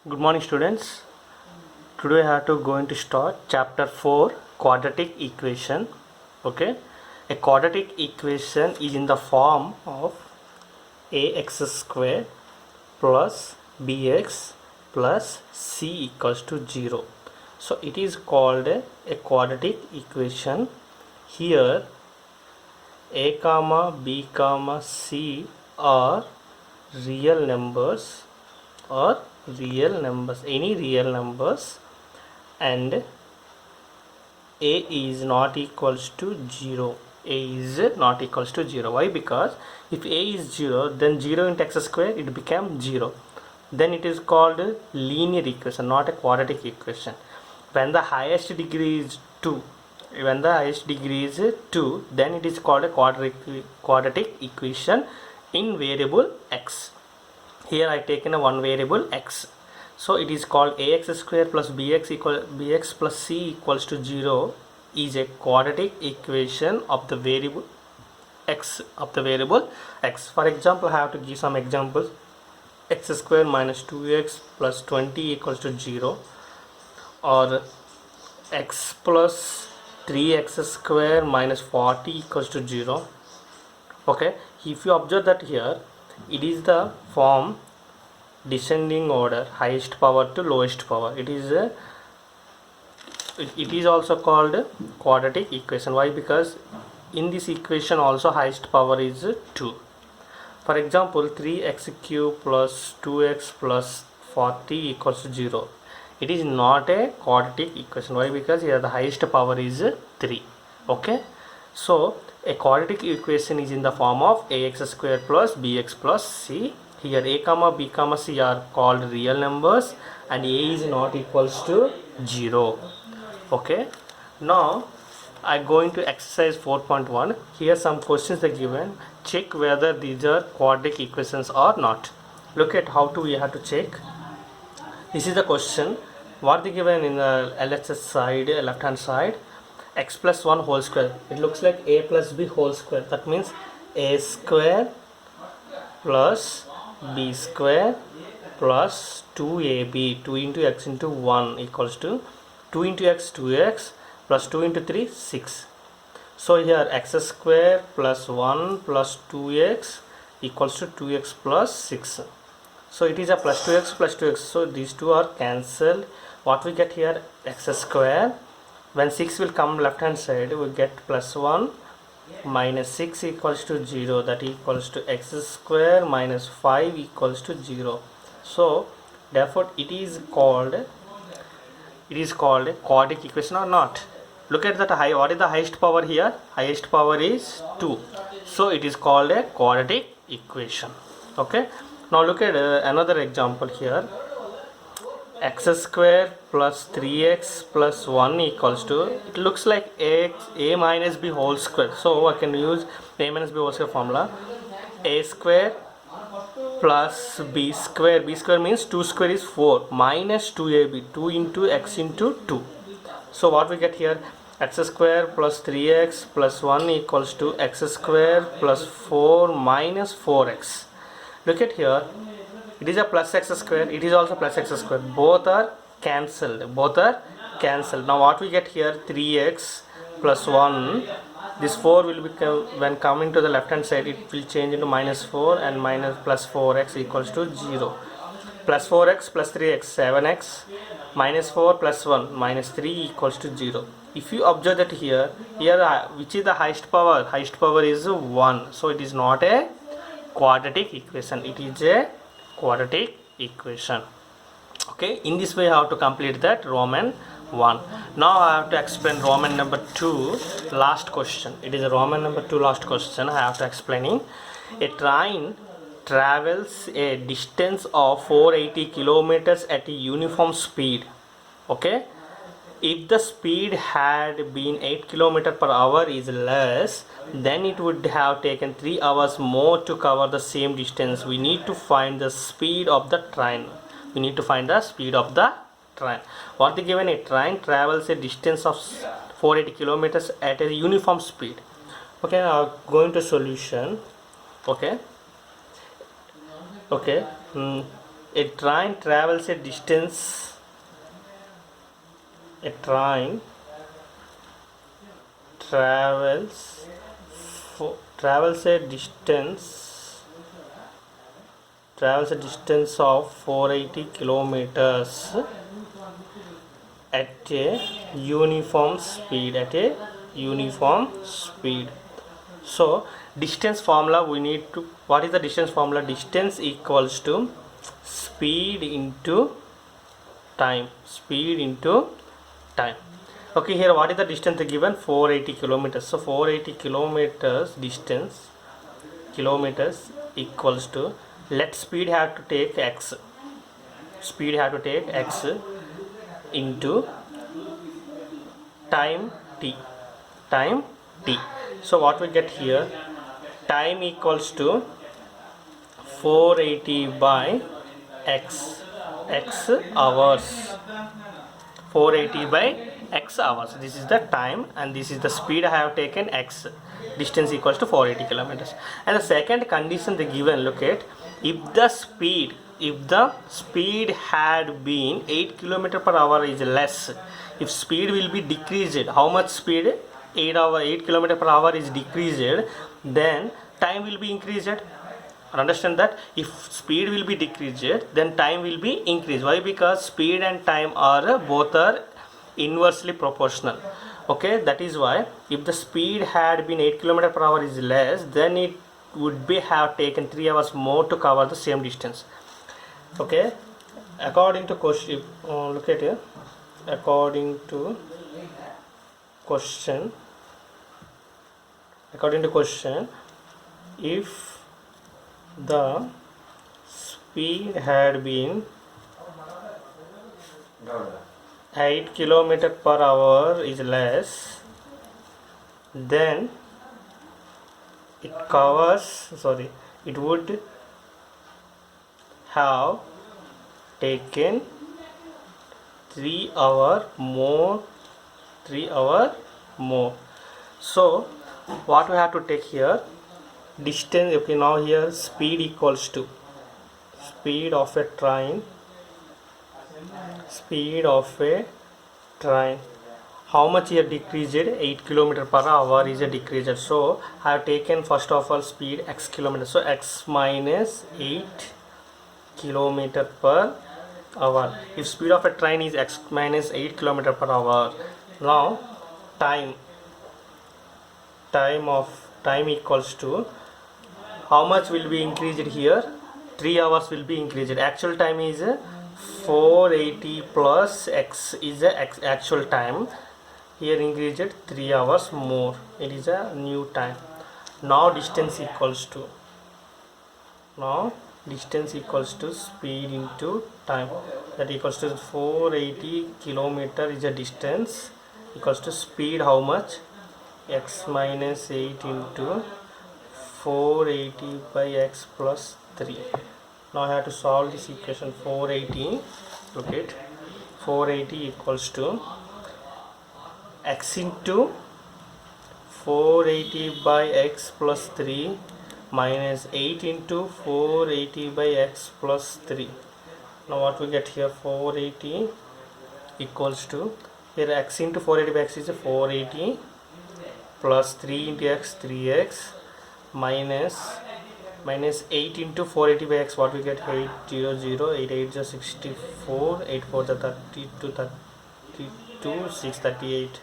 Good morning, students. Today I have to going to start chapter 4, quadratic equation. Okay, a quadratic equation is in the form of ax square plus bx plus c equals to 0. So it is called a quadratic equation. Here a comma b comma c are real numbers or any real numbers, and a is not equals to 0. A is not equals to 0. Why? Because if a is 0, then 0 into x square it becomes 0. Then it is called linear equation, not a quadratic equation. When the highest degree is 2, then it is called a quadratic equation in variable x. Here I taken a one variable x, so it is called ax square plus bx plus c equals to 0 is a quadratic equation of the variable x. For example, I have to give some examples. X square minus 2x plus 20 equals to 0, or x plus 3x square minus 40 equals to 0. Okay, if you observe that here it is the form descending order, highest power to lowest power. It is also called quadratic equation. Why? Because in this equation also highest power is 2. For example, 3x cube plus 2x plus 40 equals to 0. It is not a quadratic equation. Why? Because here the highest power is 3. Okay, so a quadratic equation is in the form of ax square plus bx plus c. Here a comma b comma c are called real numbers and a is not equals to 0. Okay, now I go into exercise 4.1. Here some questions are given. Check whether these are quadratic equations or not. Look at how we have to check. This is the question. What they given in the LHS side, left hand side, x plus 1 whole square. It looks like a plus b whole square. That means a square plus b square plus 2ab, 2 into x into 1 equals to 2 into x 2x plus 2 into 3 6. So here x square plus 1 plus 2x equals to 2x plus 6. So it is a plus 2x plus 2x. So these two are cancelled. What we get here, x square. When 6 will come left hand side, we get plus 1 minus 6 equals to 0. That equals to x square minus 5 equals to 0. So therefore it is called a quadratic equation or not. Look at that. What is the highest power here? Highest power is 2. So it is called a quadratic equation. Okay, now look at another example here. X square plus 3x plus 1 equals to, it looks like a minus b whole square. So I can use a minus b whole square formula. A square plus b square. B square means 2 square is 4 minus 2ab, 2 into x into 2. So what we get here, x square plus 3x plus 1 equals to x square plus 4 minus 4x. Look at here, it is a plus x square, it is also plus x square. Both are cancelled. Now what we get here, 3x plus 1. This 4 will become, when coming to the left hand side, it will change into minus 4 and minus plus 4x equals to 0. Plus 4x plus 3x 7x minus 4 plus 1 minus 3 equals to 0. If you observe that here which is the highest power? Highest power is 1. So it is not a quadratic equation. It is a quadratic equation. Okay, in this way I have to complete that Roman 1. Now I have to explain Roman number 2 last question. It is a Roman number 2 last question. I have to explaining. A train travels a distance of 480 kilometers at a uniform speed. Okay, if the speed had been 8 km per hour is less, then it would have taken 3 hours more to cover the same distance. We need to find the speed of the train. What they given, a train travels a distance of 480 kilometers at a uniform speed. Okay, now going to solution. Okay, a train travels a distance. A train travels a distance of 480 kilometers at a uniform speed. So distance formula, we need to, what is the distance formula? Distance equals to speed into time. Okay, here what is the distance given? 480 kilometers. So 480 kilometers distance, kilometers, equals to, let speed have to take x, into time t. So what we get here, time equals to 480 by x hours. 480 by x hours, this is the time, and this is the speed I have taken, x. Distance equals to 480 kilometers. And the second condition they given, look at, if the speed had been 8 km per hour is less, if speed will be decreased, how much speed? 8 km per hour is decreased, then time will be increased. Understand that if speed will be decreased, then time will be increased. Why? Because speed and time are both are inversely proportional. Okay, that is why if the speed had been 8 km per hour is less, then it would be have taken 3 hours more to cover the same distance. Okay, according to question, look at here, according to question, if the speed had been 8 km per hour is less, then it would have taken 3 hour more. So what we have to take here, distance. Okay, now here speed equals to speed of a train, how much here decreased? 8 km per hour is a decreased. So I have taken first of all speed x kilometers, so x minus 8 km per hour. If speed of a train is x minus 8 km per hour, now time equals to, how much will be increased here? 3 hours will be increased. Actual time is 480 plus x is the actual time. Here increased 3 hours more, it is a new time. Now distance equals to speed into time, that equals to 480 kilometer is a distance, equals to speed, how much? X minus 8 into 480 by x plus 3. Now I have to solve this equation. 480, look at, 480 equals to x into 480 by x plus 3 minus 8 into 480 by x plus 3. Now what we get here, 480 equals to, here x into 480 by x is 480 plus 3 into x, 3x, minus 8 into 480 by x, what we get? 800, 8 8 is 64, 8 4 is 32, 638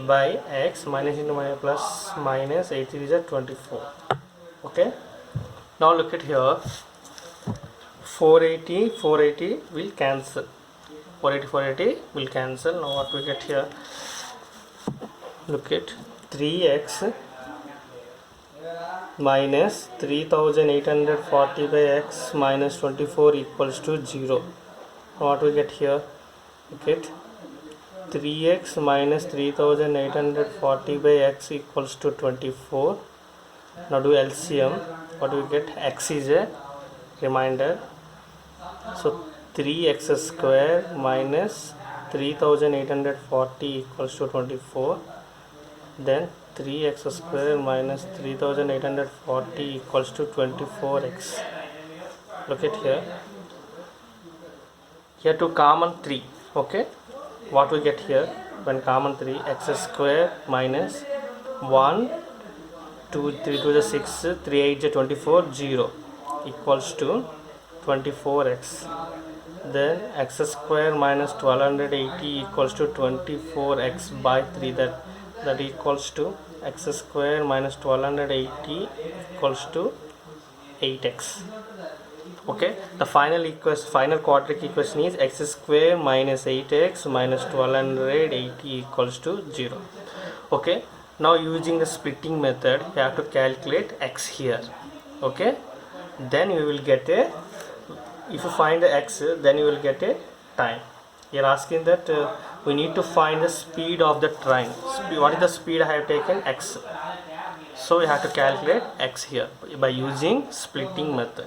by x, minus into minus plus minus 8 3 is 24. Okay, now look at here, 480 will cancel, 480 will cancel. Now what we get here, look at, 3x minus 3840 by x minus 24 equals to 0. What we get here, look at, 3x minus 3840 by x equals to 24. Now do LCM, what do we get? X is a reminder, so 3x square minus 3840 equals to 24, then 3x square minus 3840 equals to 24x. Look at here, here to common 3. Okay, what we get here when common 3, x square minus 1 2 3 to the 6 3 8 24 0 equals to 24x. Then x square minus 1280 equals to 24x by 3, that equals to x square minus 1280 equals to 8x. Okay, the final quadratic equation is x square minus 8x minus 1280 equals to 0. Okay, now using the splitting method you have to calculate x here. Okay, then you will get a, if you find the x, then you will get a time. You're asking that we need to find the speed of the train. What is the speed I have taken? X. So we have to calculate x here by using splitting method.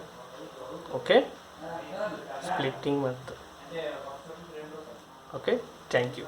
Okay, splitting method. Okay, thank you.